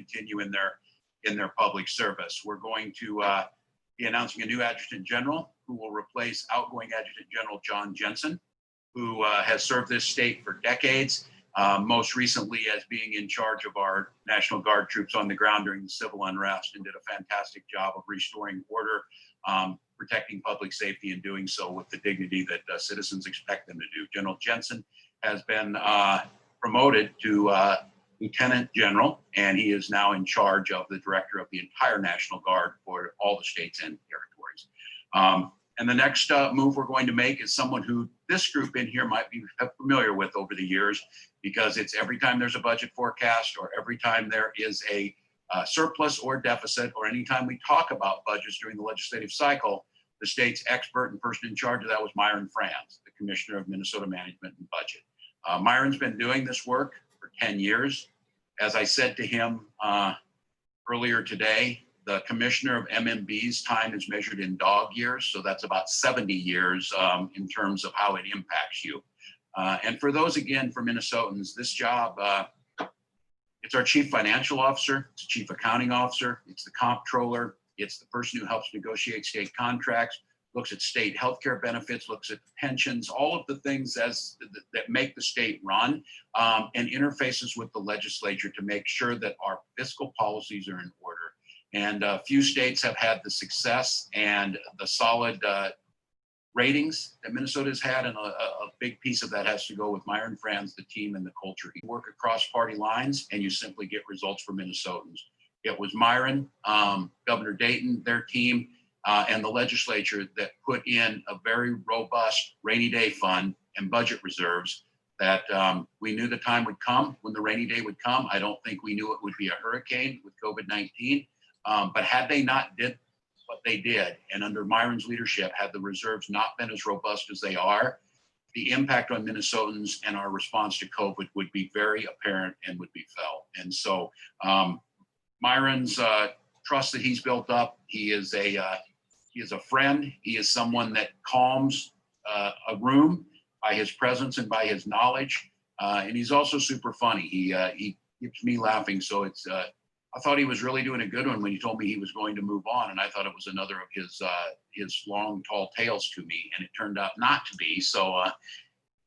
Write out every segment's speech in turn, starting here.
continue in their public service. We're going to be announcing a new Adjutant General who will replace outgoing Adjutant General John Jensen, who has served this state for decades, most recently as being in charge of our National Guard troops on the ground during the civil unrest, and did a fantastic job of restoring order, protecting public safety, and doing so with the dignity that citizens expect them to do. General Jensen has been promoted to Lieutenant General, and he is now in charge of the director of the entire National Guard for all the states and territories. And the next move we're going to make is someone who this group in here might be familiar with over the years, because it's every time there's a budget forecast, or every time there is a surplus or deficit, or anytime we talk about budgets during the legislative cycle, the state's expert and person in charge of that was Myron Franz, the Commissioner of Minnesota Management and Budget. Myron's been doing this work for 10 years. As I said to him earlier today, the Commissioner of MMB's time is measured in dog years, so that's about 70 years in terms of how it impacts you. And for those, again, for Minnesotans, this job, it's our chief financial officer, it's the chief accounting officer, it's the comptroller, it's the person who helps negotiate state contracts, looks at state healthcare benefits, looks at pensions, all of the things that make the state run, and interfaces with the legislature to make sure that our fiscal policies are in order. And few states have had the success and the solid ratings that Minnesota has had, and a big piece of that has to go with Myron Franz, the team, and the culture. You work across party lines, and you simply get results for Minnesotans. It was Myron, Governor Dayton, their team, and the legislature that put in a very robust rainy day fund and budget reserves that we knew the time would come when the rainy day would come. I don't think we knew it would be a hurricane with COVID-19. But had they not did what they did, and under Myron's leadership, had the reserves not been as robust as they are, the impact on Minnesotans and our response to COVID would be very apparent and would be felt. And so Myron's trust that he's built up, he is a friend. He is someone that calms a room by his presence and by his knowledge. And he's also super funny. He keeps me laughing. So it's, I thought he was really doing a good one when he told me he was going to move on, and I thought it was another of his long, tall tales to me, and it turned out not to be. So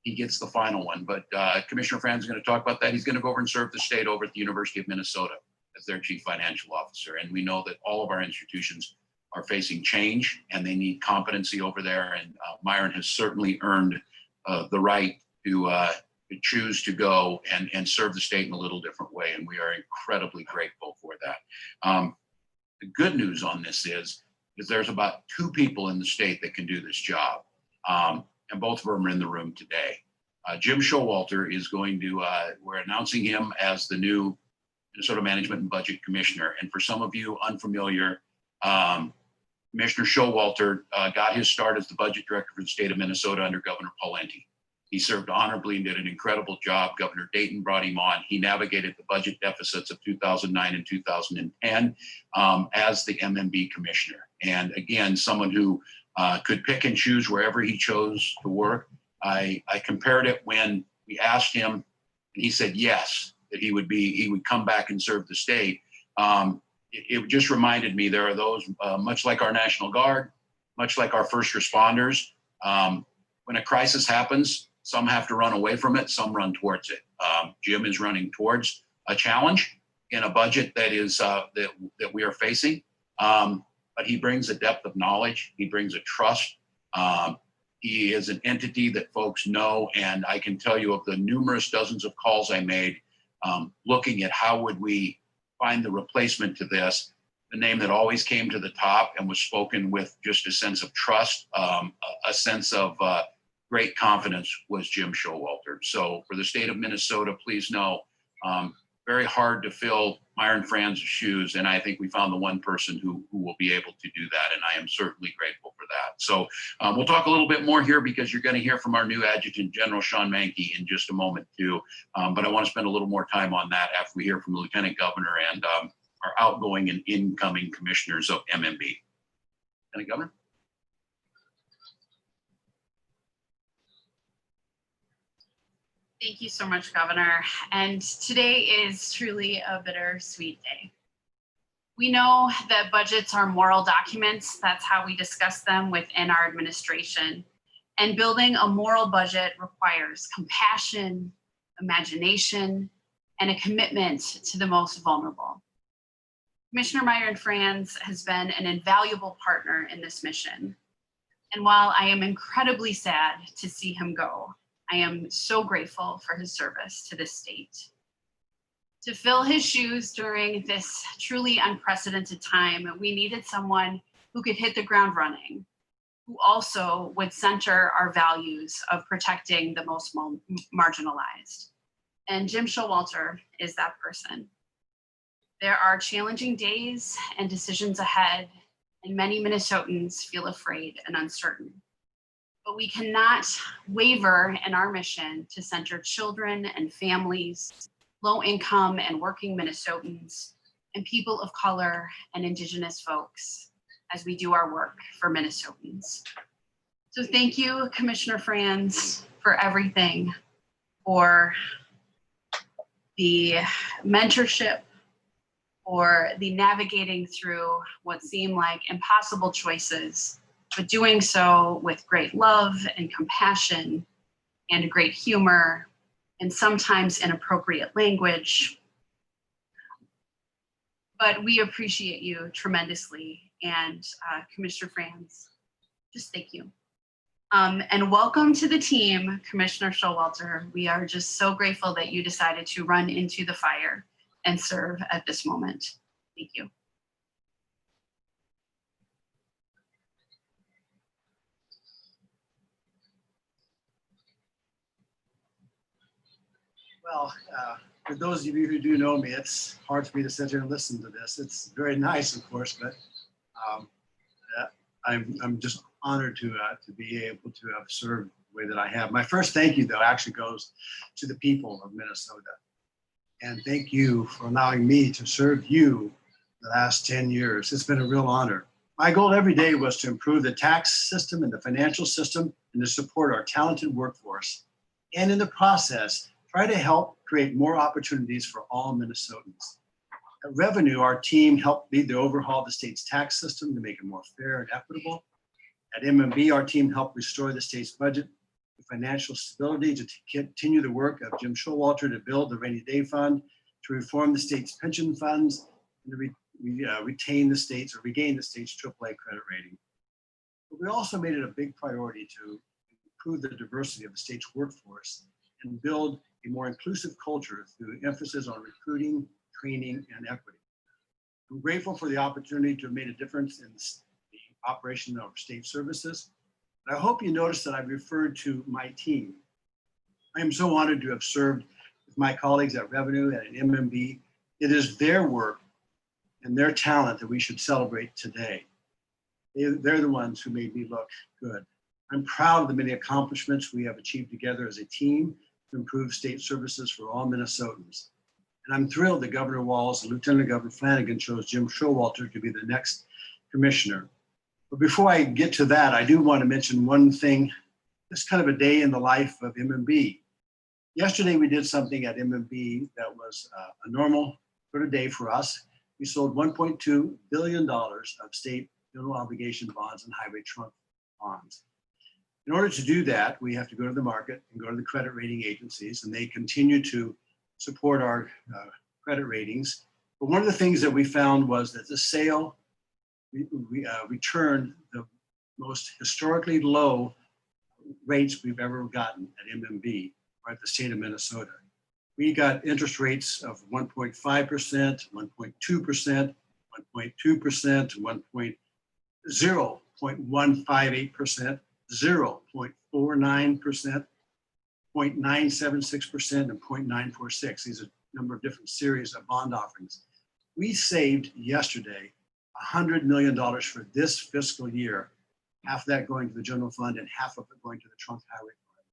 he gets the final one. But Commissioner Franz is going to talk about that. He's going to go over and serve the state over at the University of Minnesota as their chief financial officer. And we know that all of our institutions are facing change, and they need competency over there. And Myron has certainly earned the right to choose to go and serve the state in a little different way. And we are incredibly grateful for that. The good news on this is there's about 2 people in the state that can do this job. And both of them are in the room today. Jim Showalter is going to, we're announcing him as the new Minnesota Management and Budget Commissioner. And for some of you unfamiliar, Commissioner Showalter got his start as the budget director for the state of Minnesota under Governor Pawlenty. He served honorably and did an incredible job. Governor Dayton brought him on. He navigated the budget deficits of 2009 and 2010 as the MMB commissioner. And again, someone who could pick and choose wherever he chose to work. I compared it when we asked him, and he said yes, that he would come back and serve the state. It just reminded me there are those, much like our National Guard, much like our first responders, when a crisis happens, some have to run away from it, some run towards it. Jim is running towards a challenge in a budget that is that we are facing, but he brings a depth of knowledge. He brings a trust. He is an entity that folks know, and I can tell you of the numerous dozens of calls I made looking at how would we find the replacement to this, the name that always came to the top and was spoken with just a sense of trust, a sense of great confidence was Jim Showalter. So for the state of Minnesota, please know, very hard to fill Myron Franz's shoes. And I think we found the one person who will be able to do that. And I am certainly grateful for that. So we'll talk a little bit more here because you're going to hear from our new Adjutant General, Sean Mankey, in just a moment too. But I want to spend a little more time on that after we hear from the Lieutenant Governor and our outgoing and incoming commissioners of MMB. Lieutenant Governor. Thank you so much, Governor. And today is truly a bittersweet day. We know that budgets are moral documents. That's how we discuss them within our administration. And building a moral budget requires compassion, imagination, and a commitment to the most vulnerable. Commissioner Myron Franz has been an invaluable partner in this mission. And while I am incredibly sad to see him go, I am so grateful for his service to this state. To fill his shoes during this truly unprecedented time, we needed someone who could hit the ground running, who also would center our values of protecting the most marginalized. And Jim Showalter is that person. There are challenging days and decisions ahead, and many Minnesotans feel afraid and uncertain. But we cannot waver in our mission to center children and families, low-income and working Minnesotans, and people of color and Indigenous folks as we do our work for Minnesotans. So thank you, Commissioner Franz, for everything, for the mentorship, for the navigating through what seemed like impossible choices, but doing so with great love and compassion and great humor and sometimes inappropriate language. But we appreciate you tremendously. And Commissioner Franz, just thank you. And welcome to the team, Commissioner Showalter. We are just so grateful that you decided to run into the fire and serve at this moment. Thank you. Well, for those of you who do know me, it's hard for me to sit here and listen to this. It's very nice, of course, but I'm just honored to be able to have served the way that I have. My first thank you, though, actually goes to the people of Minnesota. And thank you for allowing me to serve you the last 10 years. It's been a real honor. My goal every day was to improve the tax system and the financial system and to support our talented workforce. And in the process, try to help create more opportunities for all Minnesotans. At Revenue, our team helped lead the overhaul of the state's tax system to make it more fair and equitable. At MMB, our team helped restore the state's budget with financial stability to continue the work of Jim Showalter to build the rainy day fund, to reform the state's pension funds, and to regain the state's AAA credit rating. But we also made it a big priority to improve the diversity of the state's workforce and build a more inclusive culture through emphasis on recruiting, training, and equity. I'm grateful for the opportunity to have made a difference in the operation of state services. And I hope you notice that I've referred to my team. I am so honored to have served with my colleagues at Revenue and at MMB. It is their work and their talent that we should celebrate today. They're the ones who made me look good. I'm proud of the many accomplishments we have achieved together as a team to improve state services for all Minnesotans. And I'm thrilled that Governor Walz and Lieutenant Governor Flanagan chose Jim Showalter to be the next commissioner. But before I get to that, I do want to mention one thing. It's kind of a day in the life of MMB. Yesterday, we did something at MMB that was a normal sort of day for us. We sold $1.2 billion of state general obligation bonds and highway trunk bonds. In order to do that, we have to go to the market and go to the credit rating agencies, and they continue to support our credit ratings. But one of the things that we found was that the sale returned the most historically low rates we've ever gotten at MMB or at the state of Minnesota. We got interest rates of 1.5%, 1.2%, 1.2%, 0.158%, 0.49%, 0.976%, and 0.946. These are a number of different series of bond offerings. We saved yesterday $100 million for this fiscal year, half of that going to the general fund and half of it going to the trunk highway fund.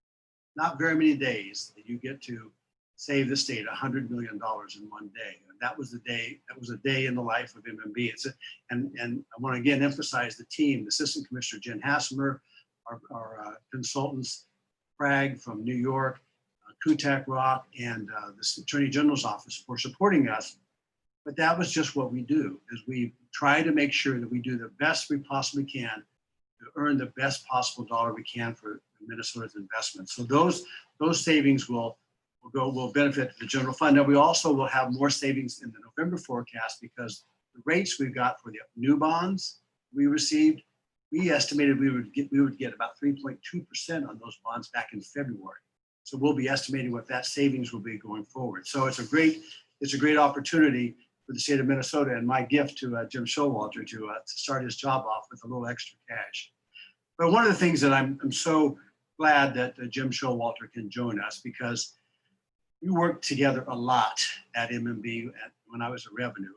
Not very many days that you get to save the state $100 million in one day. And that was the day, that was a day in the life of MMB. And I want to again emphasize the team, Assistant Commissioner Jen Hassemer, our consultants, Bragg from New York, Kutak Rock and the Attorney General's office for supporting us. But that was just what we do, is we try to make sure that we do the best we possibly can to earn the best possible dollar we can for Minnesota's investments. So those savings will benefit the general fund. Now we also will have more savings in the November forecast because the rates we've got for the new bonds we received, we estimated we would get about 3.2% on those bonds back in February. So we'll be estimating what that savings will be going forward. So it's a great opportunity for the state of Minnesota, and my gift to Jim Showalter to start his job off with a little extra cash. But one of the things that I'm so glad that Jim Showalter can join us, because we worked together a lot at MMB when I was a revenue.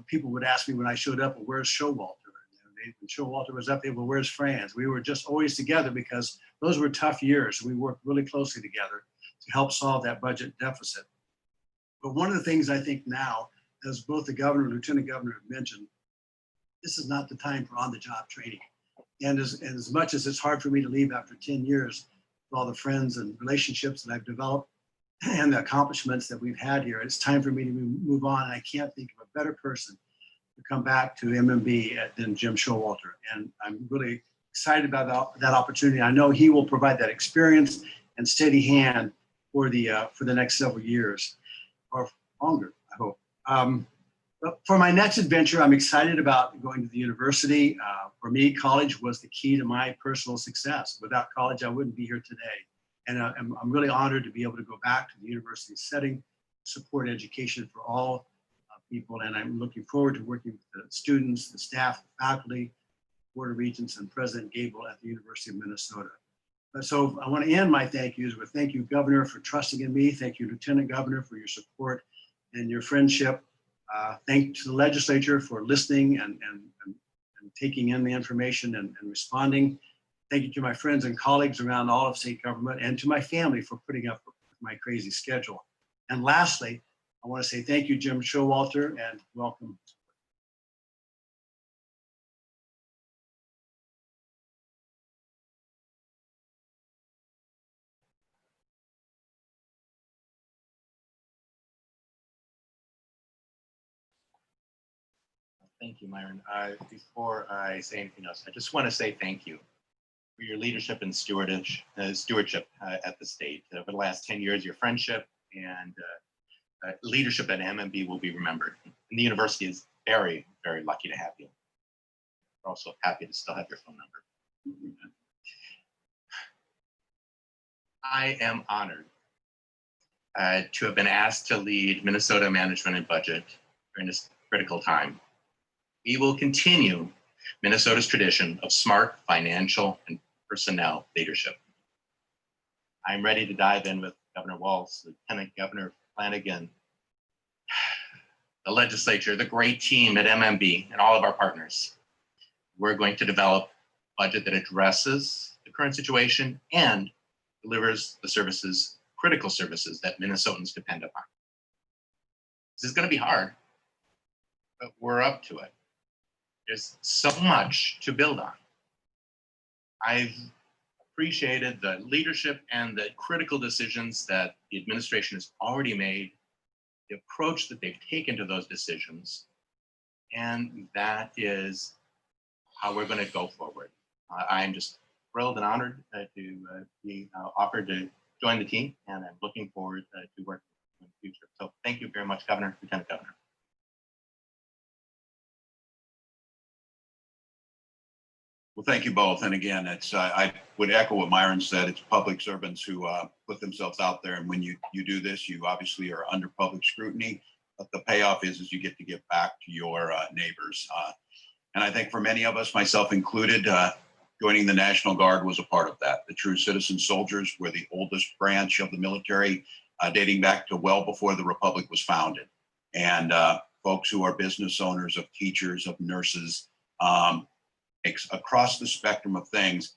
People would ask me when I showed up, well, where's Showalter? When Showalter was up there, well, where's Franz? We were just always together because those were tough years. We worked really closely together to help solve that budget deficit. But one of the things I think now, as both the governor and lieutenant governor have mentioned, this is not the time for on-the-job training. And as much as it's hard for me to leave after 10 years, with all the friends and relationships that I've developed and the accomplishments that we've had here, it's time for me to move on. And I can't think of a better person to come back to MMB than Jim Showalter. And I'm really excited about that opportunity. I know he will provide that experience and steady hand for the next several years, or longer, I hope. But for my next adventure, I'm excited about going to the university. For me, college was the key to my personal success. Without college, I wouldn't be here today. And I'm really honored to be able to go back to the university setting, support education for all people. And I'm looking forward to working with the students, the staff, the faculty, Board of Regents, and President Gable at the University of Minnesota. So I want to end my thank yous with thank you, Governor, for trusting in me. Thank you, Lieutenant Governor, for your support and your friendship. Thank you to the legislature for listening and taking in the information and responding. Thank you to my friends and colleagues around all of state government, and to my family for putting up with my crazy schedule. And lastly, I want to say thank you, Jim Showalter, and welcome. Thank you, Myron. Before I say anything else, I just want to say thank you for your leadership and stewardship at the state. Over the last 10 years, your friendship and leadership at MMB will be remembered. And the university is very, very lucky to have you. We're also happy to still have your phone number. I am honored to have been asked to lead Minnesota management and budget during this critical time. We will continue Minnesota's tradition of smart financial and personnel leadership. I'm ready to dive in with Governor Walz, Lieutenant Governor Flanagan, the legislature, the great team at MMB, and all of our partners. We're going to develop a budget that addresses the current situation and delivers the services, critical services that Minnesotans depend upon. This is going to be hard, but we're up to it. There's so much to build on. I've appreciated the leadership and the critical decisions that the administration has already made, the approach that they've taken to those decisions, and that is how we're going to go forward. I'm just thrilled and honored to be offered to join the team, and I'm looking forward to working in the future. So thank you very much, Governor, Lieutenant Governor. Well, thank you both. And again, it's I would echo what Myron said. It's public servants who put themselves out there. And when you do this, you obviously are under public scrutiny. But the payoff is you get to give back to your neighbors. And I think for many of us, myself included, joining the National Guard was a part of that. The true citizen soldiers were the oldest branch of the military, dating back to well before the Republic was founded. And folks who are business owners, of teachers, of nurses, across the spectrum of things,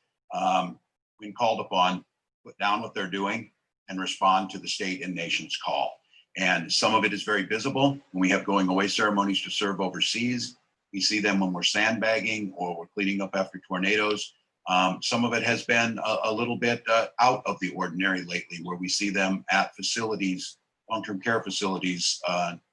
when called upon, put down what they're doing and respond to the state and nation's call. And some of it is very visible. When we have going away ceremonies to serve overseas, we see them when we're sandbagging or we're cleaning up after tornadoes. Some of it has been a little bit out of the ordinary lately, where we see them at facilities, long-term care facilities,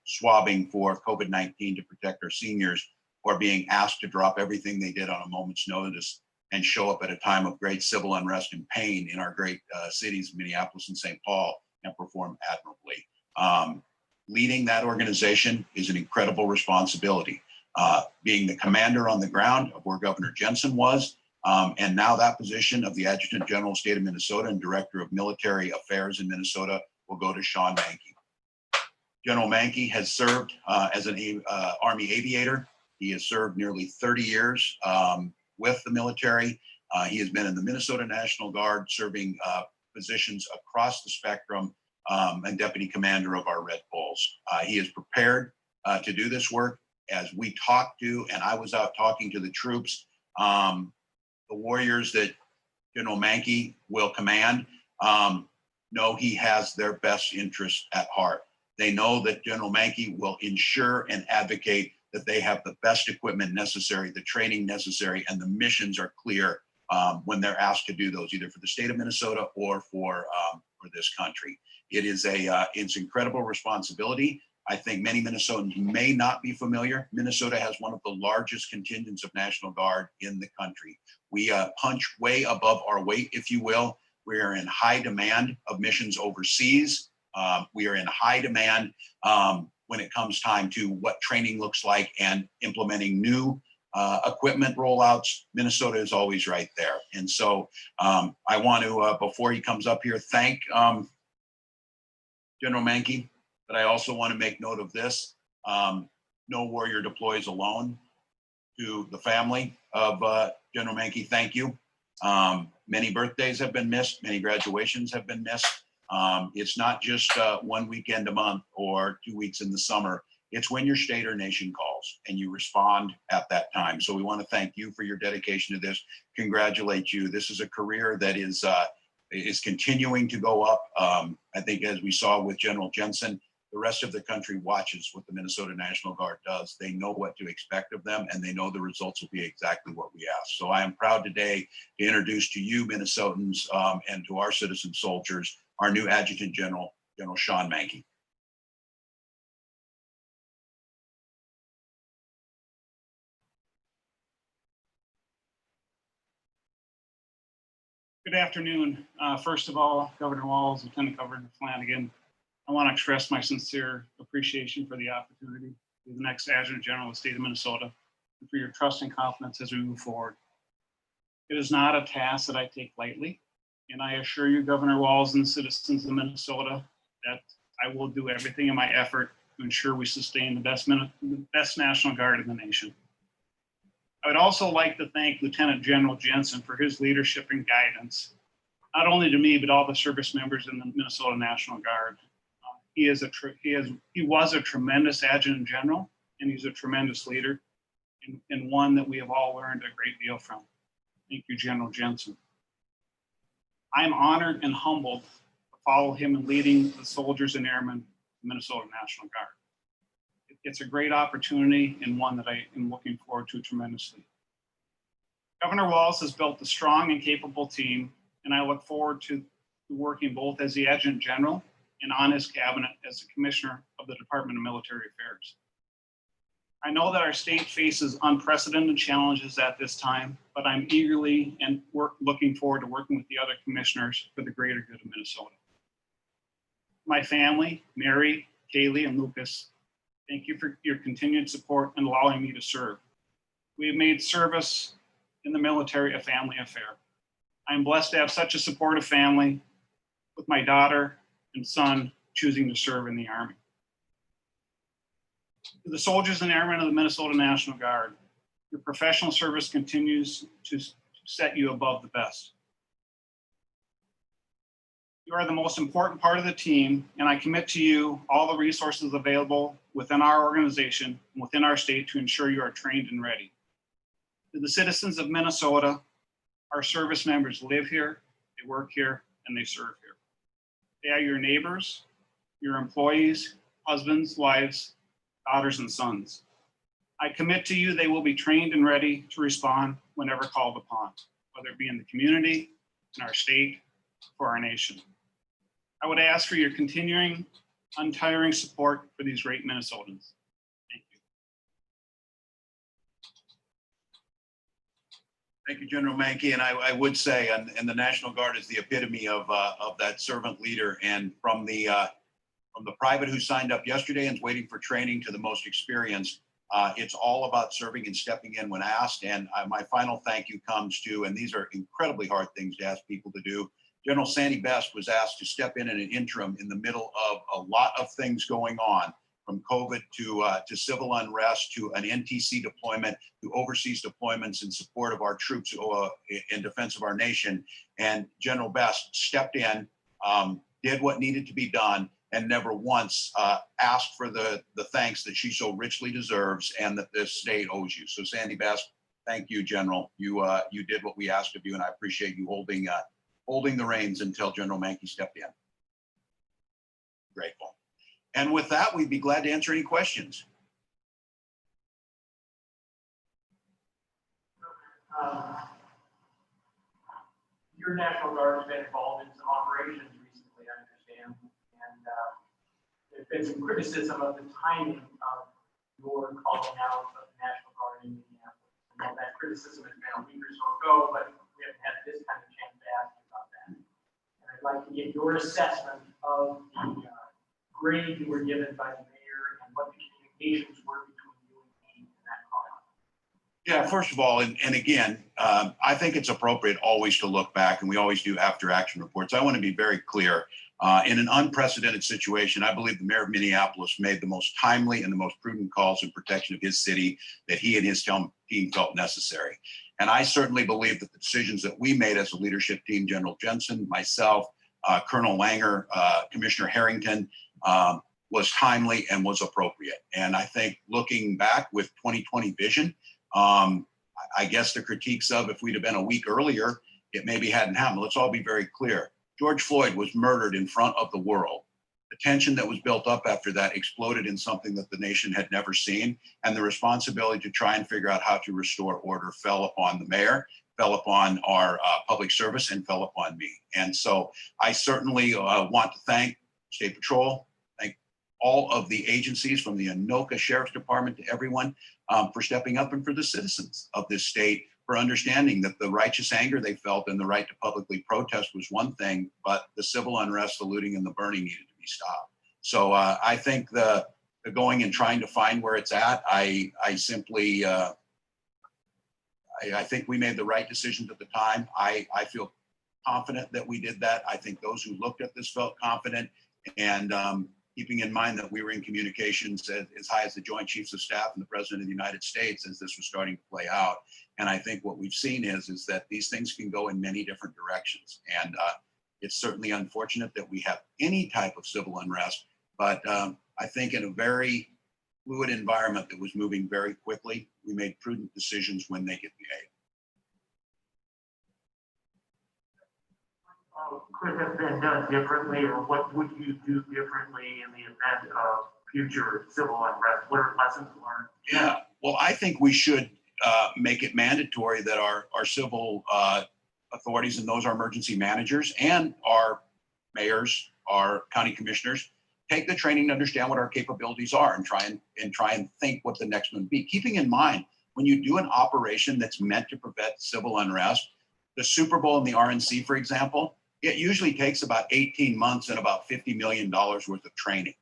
swabbing for COVID-19 to protect our seniors, or being asked to drop everything they did on a moment's notice and show up at a time of great civil unrest and pain in our great cities, Minneapolis and St. Paul, and perform admirably. Leading that organization is an incredible responsibility. Being the commander on the ground of where Governor Jensen was, and now that position of the Adjutant General, State of Minnesota, and Director of Military Affairs in Minnesota will go to Sean Mankey. General Mankey has served as an Army aviator. He has served nearly 30 years with the military. He has been in the Minnesota National Guard, serving positions across the spectrum, and deputy commander of our Red Bulls. He is prepared to do this work. As we talked to, and I was out talking to the troops, the warriors that General Mankey will command know he has their best interests at heart. They know that General Mankey will ensure and advocate that they have the best equipment necessary, the training necessary, and the missions are clear when they're asked to do those, either for the state of Minnesota or for this country. It is it's incredible responsibility. I think many Minnesotans may not be familiar. Minnesota has one of the largest contingents of National Guard in the country. We punch way above our weight, if you will. We are in high demand of missions overseas. We are in high demand when it comes time to what training looks like and implementing new equipment rollouts. Minnesota is always right there. And so I want to, before he comes up here, thank General Mankey, but I also want to make note of this. No warrior deploys alone. To the family of General Mankey, thank you. Many birthdays have been missed, many graduations have been missed. It's not just 1 weekend a month or 2 weeks in the summer. It's when your state or nation calls and you respond at that time. So we want to thank you for your dedication to this. Congratulate you. This is a career that is continuing to go up. I think, as we saw with General Jensen, the rest of the country watches what the Minnesota National Guard does. They know what to expect of them, and they know the results will be exactly what we ask. So I am proud today to introduce to you, Minnesotans, and to our citizen soldiers, our new Adjutant General, General Sean Mankey. Good afternoon. First of all, Governor Walz, Lieutenant Governor Flanagan, I want to express my sincere appreciation for the opportunity to be the next Adjutant General of the state of Minnesota, and for your trust and confidence as we move forward. It is not a task that I take lightly, and I assure you, Governor Walz and citizens of Minnesota, that I will do everything in my effort to ensure we sustain the best National Guard in the nation. I would also like to thank Lieutenant General Jensen for his leadership and guidance, not only to me, but all the service members in the Minnesota National Guard. He was a tremendous Adjutant General, and he's a tremendous leader, and one that we have all learned a great deal from. Thank you, General Jensen. I am honored and humbled to follow him in leading the soldiers and airmen of the Minnesota National Guard. It's a great opportunity, and one that I am looking forward to tremendously. Governor Walz has built a strong and capable team, and I look forward to working both as the Adjutant General and on his cabinet as the Commissioner of the Department of Military Affairs. I know that our state faces unprecedented challenges at this time, but I'm eagerly and looking forward to working with the other commissioners for the greater good of Minnesota. My family, Mary, Kaylee, and Lucas, thank you for your continued support and allowing me to serve. We have made service in the military a family affair. I am blessed to have such a supportive family, with my daughter and son choosing to serve in the Army. To the soldiers and airmen of the Minnesota National Guard, your professional service continues to set you above the best. You are the most important part of the team, and I commit to you all the resources available within our organization and within our state to ensure you are trained and ready. To the citizens of Minnesota, our service members live here, they work here, and they serve here. They are your neighbors, your employees, husbands, wives, daughters, and sons. I commit to you they will be trained and ready to respond whenever called upon, whether it be in the community, in our state, for our nation. I would ask for your continuing, untiring support for these great Minnesotans. Thank you. Thank you, General Mankey. And I would say, and the National Guard is the epitome of that servant leader. And from the private who signed up yesterday and is waiting for training to the most experienced, it's all about serving and stepping in when asked. And my final thank you comes to, and these are incredibly hard things to ask people to do. General Sandy Best was asked to step in an interim in the middle of a lot of things going on, from COVID to civil unrest, to an NTC deployment, to overseas deployments in support of our troops in defense of our nation. And General Best stepped in, did what needed to be done, and never once asked for the thanks that she so richly deserves and that this state owes you. So Sandy Best, thank you, General. You did what we asked of you, and I appreciate you holding the reins until General Mankey stepped in. Grateful. And with that, we'd be glad to answer any questions. Your National Guard has been involved in some operations recently, I understand, and there's been some criticism of the timing of your calling out of the National Guard in Minneapolis. I know that criticism has been a week or so ago, but we haven't had this kind of chance to ask you about that. And I'd like to get your assessment of the grade you were given by the mayor and what the communications were between you and me in that call out. Yeah, first of all, and again, I think it's appropriate always to look back, and we always do after action reports. I want to be very clear. In an unprecedented situation, I believe the mayor of Minneapolis made the most timely and the most prudent calls in protection of his city that he and his team felt necessary. And I certainly believe that the decisions that we made as a leadership team, General Jensen, myself, Colonel Langer, Commissioner Harrington, was timely and was appropriate. And I think looking back with 2020 vision, I guess the critiques of if we'd have been a week earlier, it maybe hadn't happened. Let's all be very clear. George Floyd was murdered in front of the world. The tension that was built up after that exploded in something that the nation had never seen. And the responsibility to try and figure out how to restore order fell upon the mayor, fell upon our public service, and fell upon me. And so I certainly want to thank State Patrol, thank all of the agencies from the Anoka Sheriff's Department to everyone for stepping up, and for the citizens of this state for understanding that the righteous anger they felt and the right to publicly protest was one thing, but the civil unrest, the looting, and the burning needed to be stopped. So I think the going and trying to find where it's at, I simply, I think we made the right decisions at the time. I feel confident that we did that. I think those who looked at this felt confident, and keeping in mind that we were in communications as high as the Joint Chiefs of Staff and the President of the United States as this was starting to play out. And I think what we've seen is that these things can go in many different directions. And it's certainly unfortunate that we have any type of civil unrest, but I think in a very fluid environment that was moving very quickly, we made prudent decisions when they could be made. Could have been done differently, or what would you do differently in the event of future civil unrest? What are lessons learned? Yeah, well, I think we should make it mandatory that our civil authorities, and those are emergency managers and our mayors, our county commissioners, take the training to understand what our capabilities are and try and think what the next one would be. Keeping in mind, when you do an operation that's meant to prevent civil unrest, the Super Bowl and the RNC, for example, it usually takes about 18 months and about $50 million worth of training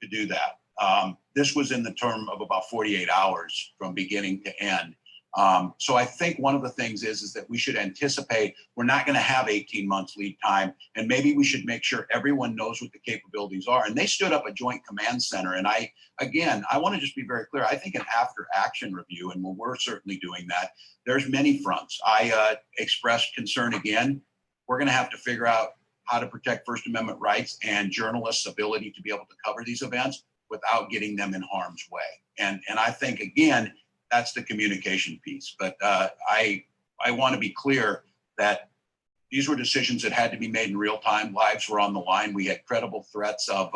to do that. This was in the term of about 48 hours from beginning to end. So I think one of the things is that we should anticipate we're not going to have 18 months lead time, and maybe we should make sure everyone knows what the capabilities are. And they stood up a joint command center. And I want to just be very clear. I think an after action review, and we're certainly doing that, there's many fronts. I expressed concern again. We're going to have to figure out how to protect First Amendment rights and journalists' ability to be able to cover these events without getting them in harm's way. And I think, again, that's the communication piece. But I want to be clear that these were decisions that had to be made in real time. Lives were on the line. We had credible threats of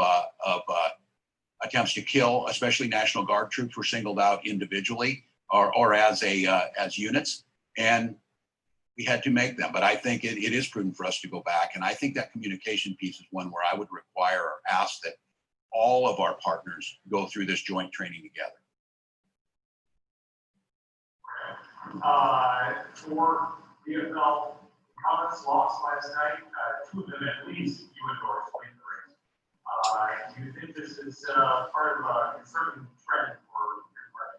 attempts to kill, especially National Guard troops were singled out individually or as units. And we had to make them. But I think it is prudent for us to go back. And I think that communication piece is one where I would require or ask that all of our partners go through this joint training together. For DeafBlind comments lost last night, two of them at least you endorsed. Do you think this is part of a concerning trend for your party?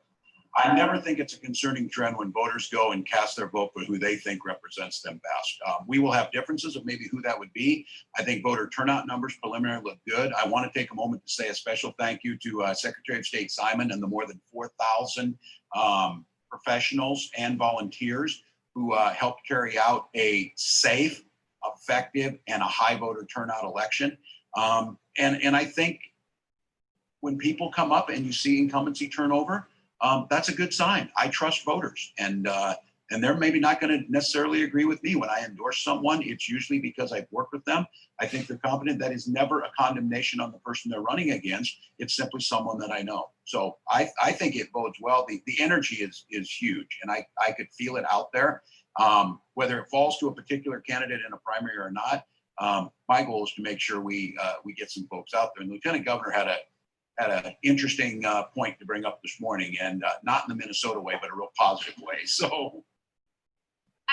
I never think it's a concerning trend when voters go and cast their vote for who they think represents them best. We will have differences of maybe who that would be. I think voter turnout numbers preliminary look good. I want to take a moment to say a special thank you to Secretary of State Simon and the more than 4,000 professionals and volunteers who helped carry out a safe, effective, and a high voter turnout election. And I think when people come up and you see incumbency turnover, that's a good sign. I trust voters, and they're maybe not going to necessarily agree with me when I endorse someone. It's usually because I've worked with them. I think they're competent. That is never a condemnation on the person they're running against. It's simply someone that I know. So I think it bodes well. The energy is huge, and I could feel it out there. Whether it falls to a particular candidate in a primary or not, my goal is to make sure we get some folks out there. And Lieutenant Governor had an interesting point to bring up this morning, and not in the Minnesota way, but a real positive way. So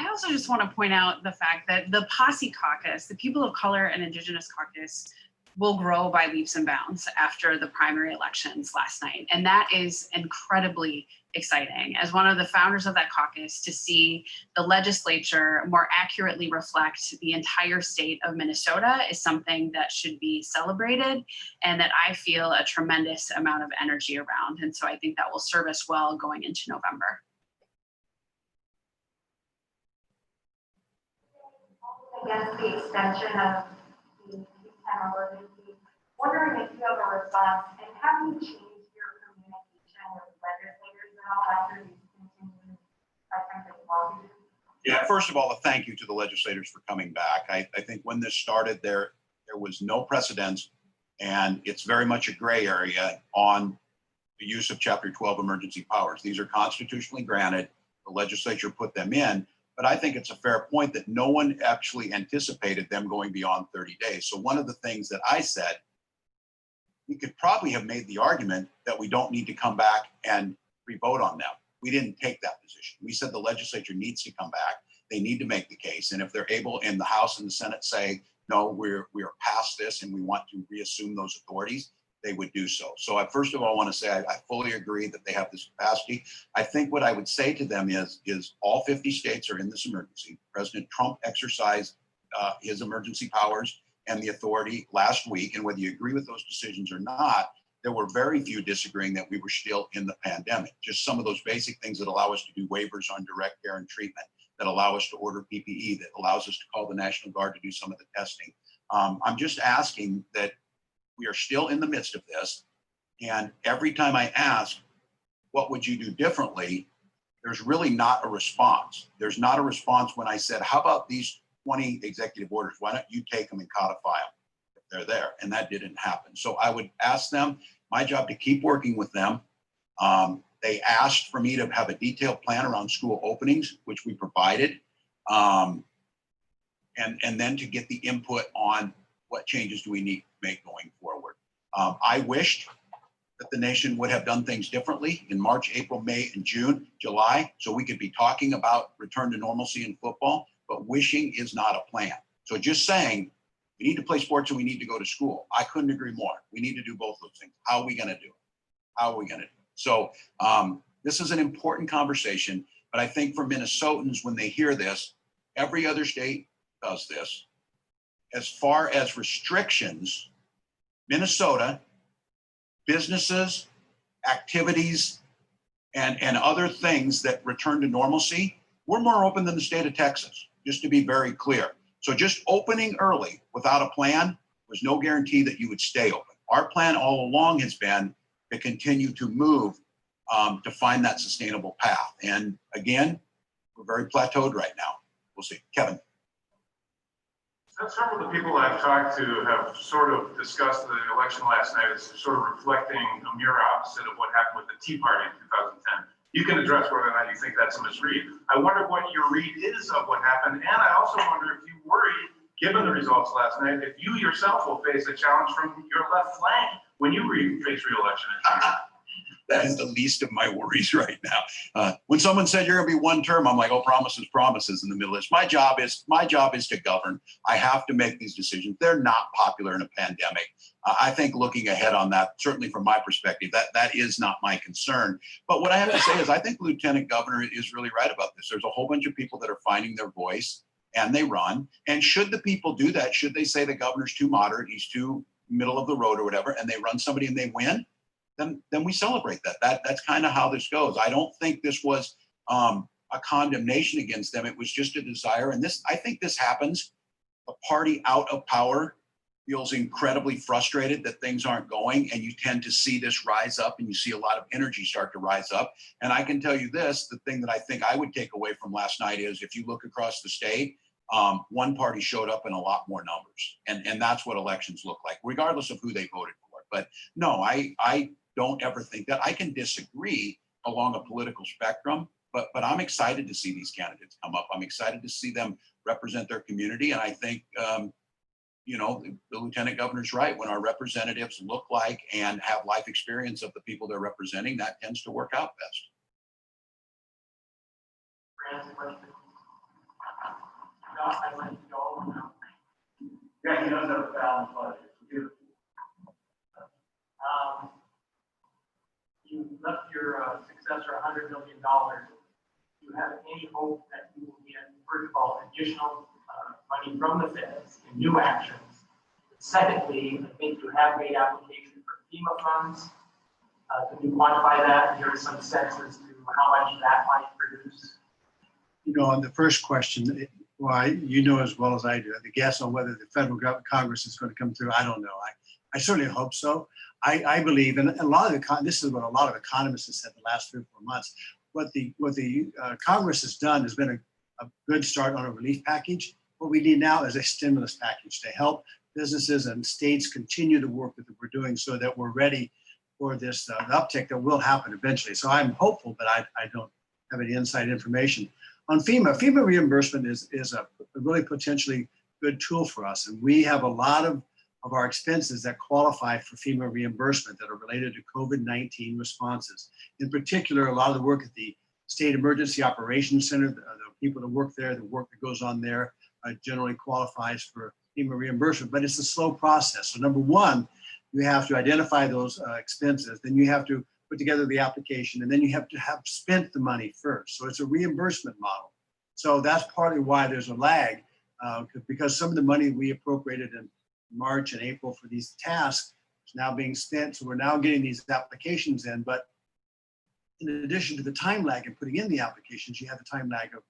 I also just want to point out the fact that the Posse Caucus, the People of Color and Indigenous Caucus, will grow by leaps and bounds after the primary elections last night. And that is incredibly exciting. As one of the founders of that caucus, to see the legislature more accurately reflect the entire state of Minnesota is something that should be celebrated and that I feel a tremendous amount of energy around. And so I think that will serve us well going into November. Against the extension of the peacetime emergency, wondering if you have a response and have you changed your communication with legislators at all after these continuing attempted lawsuits? yeah, first of all, a thank you to the legislators for coming back. I think when this started, there was no precedence, and it's very much a gray area on the use of Chapter 12 emergency powers. These are constitutionally granted. The legislature put them in. But I think it's a fair point that no one actually anticipated them going beyond 30 days. So one of the things that I said, we could probably have made the argument that we don't need to come back and re-vote on them. We didn't take that position. We said the legislature needs to come back. They need to make the case. And if they're able, and the House and the Senate say, no, we're past this and we want to reassume those authorities, they would do so. So I first of all want to say I fully agree that they have this capacity. I think what I would say to them is all 50 states are in this emergency. President Trump exercised his emergency powers and the authority last week. And whether you agree with those decisions or not, there were very few disagreeing that we were still in the pandemic. Just some of those basic things that allow us to do waivers on direct care and treatment, that allow us to order PPE, that allows us to call the National Guard to do some of the testing. I'm just asking that we are still in the midst of this. And every time I ask, what would you do differently? There's really not a response. There's not a response when I said, how about these 20 executive orders? Why don't you take them and codify them if they're there? And that didn't happen. So I would ask them, my job to keep working with them. They asked for me to have a detailed plan around school openings, which we provided. And then to get the input on what changes do we need to make going forward. I wished that the nation would have done things differently in March, April, May, and June, July, so we could be talking about return to normalcy in football, but wishing is not a plan. So just saying, we need to play sports and we need to go to school. I couldn't agree more. We need to do both those things. How are we gonna do it? How are we gonna do it? So this is an important conversation, but I think for Minnesotans, when they hear this, every other state does this. As far as restrictions, Minnesota, businesses, activities, and other things that return to normalcy, we're more open than the state of Texas, just to be very clear. So just opening early without a plan was no guarantee that you would stay open. Our plan all along has been to continue to move to find that sustainable path. And again, we're very plateaued right now. We'll see. Kevin. Several of the people I've talked to have sort of discussed the election last night as sort of reflecting a mirror opposite of what happened with the Tea Party in 2010. you can address whether or not you think that's a misread. I wonder what your read is of what happened, and I also wonder if you worry, given the results last night, if you yourself will face a challenge from your left flank when you face re-election. That is the least of my worries right now. When someone said you're going to be one term, I'm like, oh, promises in the middle of this. My job is to govern. I have to make these decisions. They're not popular in a pandemic. I think looking ahead on that, certainly from my perspective, that is not my concern. But what I have to say is I think Lieutenant Governor is really right about this. There's a whole bunch of people that are finding their voice and they run. And should the people do that, should they say the governor's too moderate, he's too middle of the road or whatever, and they run somebody and they win, then we celebrate that. That's kind of how this goes. I don't think this was a condemnation against them. It was just a desire. And I think this happens. A party out of power feels incredibly frustrated that things aren't going, and you tend to see this rise up, and you see a lot of energy start to rise up. And I can tell you this, the thing that I think I would take away from last night is if you look across the state, one party showed up in a lot more numbers. And that's what elections look like, regardless of who they voted for. But no, I don't ever think that. I can disagree along a political spectrum, but I'm excited to see these candidates come up. I'm excited to see them represent their community. And I think, the lieutenant governor's right. When our representatives look like and have life experience of the people they're representing, that tends to work out best. I'd like to go now. Yeah, he does have a balanced budget. You left your successor $100 million. Do you have any hope that you will get, first of all, additional money from the feds in new actions? Secondly, I think you have made application for FEMA funds. Can you quantify that? And give us some sense as to how much that might produce? On the first question, you know as well as I do, the guess on whether the federal Congress is going to come through, I don't know. I certainly hope so. I believe, and a lot of this is what a lot of economists have said the last 3 or 4 months. What the Congress has done has been a good start on a relief package. What we need now is a stimulus package to help businesses and states continue the work that we're doing, so that we're ready for this uptick that will happen eventually. So I'm hopeful, but I don't have any inside information. On FEMA reimbursement is a really potentially good tool for us, and we have a lot of our expenses that qualify for FEMA reimbursement that are related to COVID-19 responses. In particular, a lot of the work at the State Emergency Operations Center, the people that work there, the work that goes on there generally qualifies for FEMA reimbursement, but it's a slow process. So number one, you have to identify those expenses, then you have to put together the application, and then you have to have spent the money first. So it's a reimbursement model. So that's partly why there's a lag, because some of the money we appropriated in March and April for these tasks is now being spent. So we're now getting these applications in, but in addition to the time lag in putting in the applications, you have the time lag of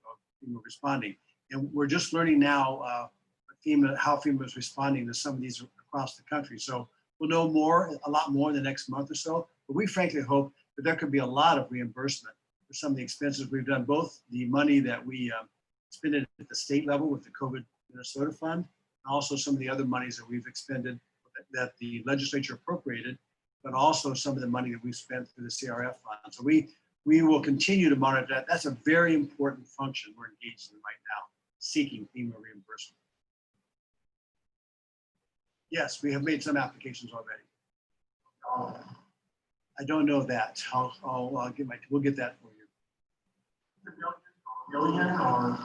FEMA responding. And we're just learning now how FEMA is responding to some of these across the country. So we'll know a lot more in the next month or so. But we frankly hope that there could be a lot of reimbursement for some of the expenses we've done, both the money that we spend at the state level with the COVID Minnesota Fund, and also some of the other monies that we've expended that the legislature appropriated, but also some of the money that we've spent through the CRF fund. So we will continue to monitor that. That's a very important function we're engaged in right now, seeking FEMA reimbursement. Yes, we have made some applications already. I don't know that. We'll get that for you. Million or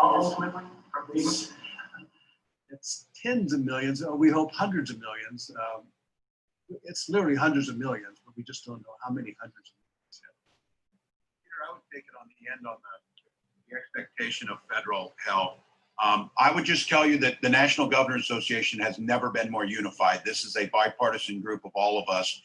ultimately from FEMA? It's tens of millions. We hope hundreds of millions. It's literally hundreds of millions, but we just don't know how many hundreds of millions yet. Peter, I would take it on the end on the expectation of federal help. I would just tell you that the National Governors Association has never been more unified. This is a bipartisan group of all of us,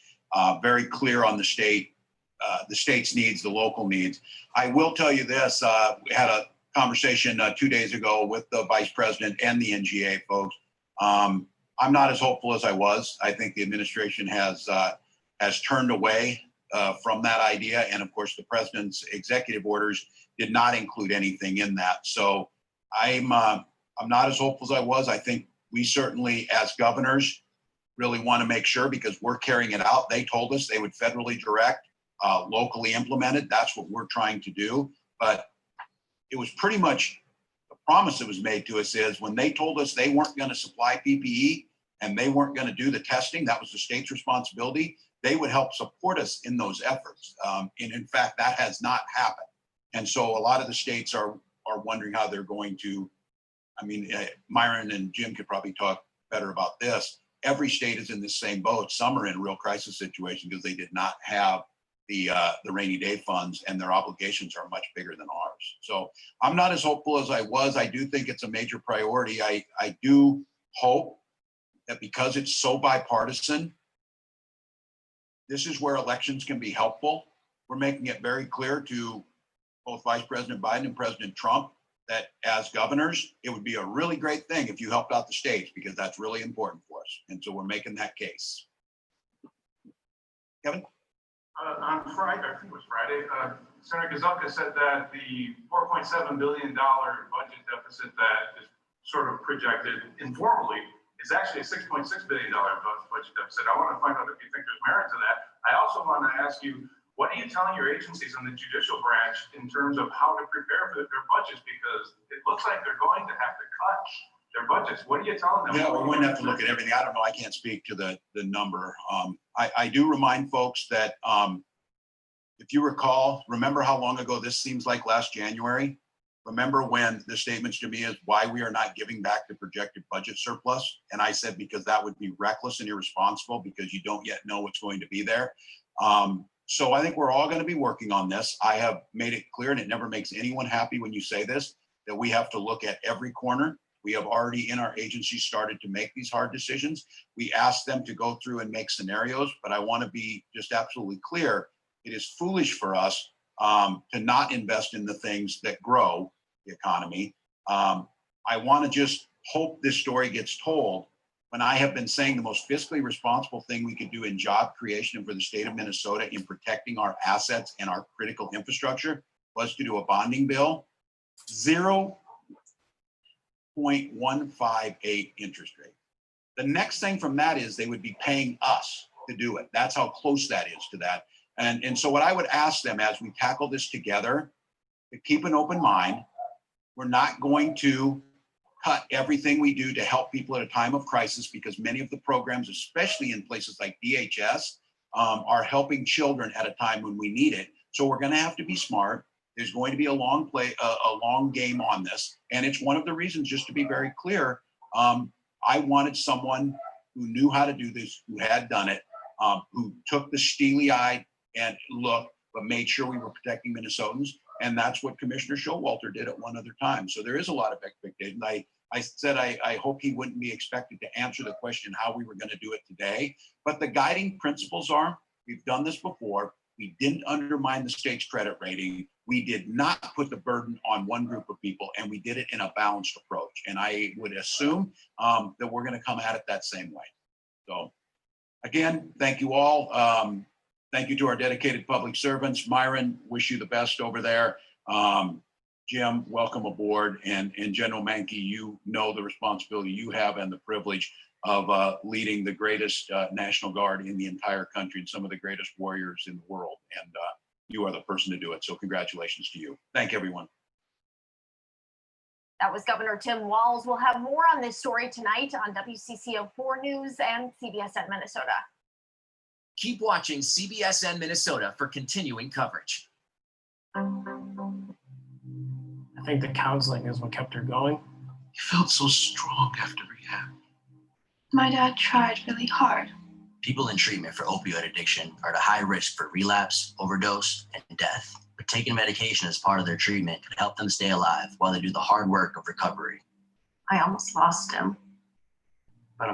very clear on the state's needs, the local needs. I will tell you this, we had a conversation 2 days ago with the vice president and the NGA folks. I'm not as hopeful as I was. I think the administration has turned away from that idea. And of course, the president's executive orders did not include anything in that. So I'm not as hopeful as I was. I think we certainly, as governors, really want to make sure, because we're carrying it out. They told us they would federally direct locally implemented. That's what we're trying to do. But it was pretty much the promise that was made to us is when they told us they weren't going to supply PPE and they weren't going to do the testing, that was the state's responsibility. They would help support us in those efforts. And in fact, that has not happened. And so a lot of the states are wondering how they're going to, I mean, Myron and Jim could probably talk better about this. Every state is in the same boat. Some are in a real crisis situation because they did not have the rainy day funds, and their obligations are much bigger than ours. So I'm not as hopeful as I was. I do think it's a major priority. I do hope that because it's so bipartisan, this is where elections can be helpful. We're making it very clear to both Vice President Biden and President Trump that as governors, it would be a really great thing if you helped out the states, because that's really important for us. And so we're making that case. Kevin? On Friday, I think it was Friday, Senator Gazalka said that the $4.7 billion budget deficit that is sort of projected informally is actually a $6.6 billion budget deficit. I want to find out if you think there's merit to that. I also want to ask you, what are you telling your agencies in the judicial branch in terms of how to prepare for their budgets? Because it looks like they're going to have to cut their budgets. What are you telling them? Yeah, we're going to have to look at everything. I don't know. I can't speak to the number. I do remind folks that if you recall, remember how long ago this seems like last January? Remember when the statements to me is why we are not giving back the projected budget surplus? And I said, because that would be reckless and irresponsible because you don't yet know what's going to be there. So I think we're all going to be working on this. I have made it clear, and it never makes anyone happy when you say this, that we have to look at every corner. We have already in our agency started to make these hard decisions. We asked them to go through and make scenarios, but I want to be just absolutely clear. It is foolish for us to not invest in the things that grow the economy. I want to just hope this story gets told when I have been saying the most fiscally responsible thing we could do in job creation and for the state of Minnesota in protecting our assets and our critical infrastructure was to do a bonding bill. 0.158 interest rate. The next thing from that is they would be paying us to do it. That's how close that is to that. And so what I would ask them as we tackle this together, to keep an open mind. We're not going to cut everything we do to help people at a time of crisis, because many of the programs, especially in places like DHS, are helping children at a time when we need it. So we're going to have to be smart. There's going to be a long game on this. And it's one of the reasons, just to be very clear, I wanted someone who knew how to do this, who had done it, who took the steely-eyed and look, but made sure we were protecting Minnesotans. And that's what Commissioner Showalter did at one other time. So there is a lot of expectation. I said I hope he wouldn't be expected to answer the question how we were going to do it today. But the guiding principles are, we've done this before. We didn't undermine the state's credit rating. We did not put the burden on one group of people, and we did it in a balanced approach. And I would assume that we're going to come at it that same way. So again, thank you all. Thank you to our dedicated public servants. Myron, wish you the best over there. Jim, welcome aboard. And General Mankey, you know the responsibility you have and the privilege of leading the greatest National Guard in the entire country and some of the greatest warriors in the world. And you are the person to do it. So congratulations to you. Thank everyone. That was Governor Tim Walz. We'll have more on this story tonight on WCCO4 News and CBSN Minnesota. Keep watching CBSN Minnesota for continuing coverage. I think the counseling is what kept her going. You felt so strong after rehab. My dad tried really hard. People in treatment for opioid addiction are at a high risk for relapse, overdose, and death. But taking medication as part of their treatment could help them stay alive while they do the hard work of recovery. I almost lost him.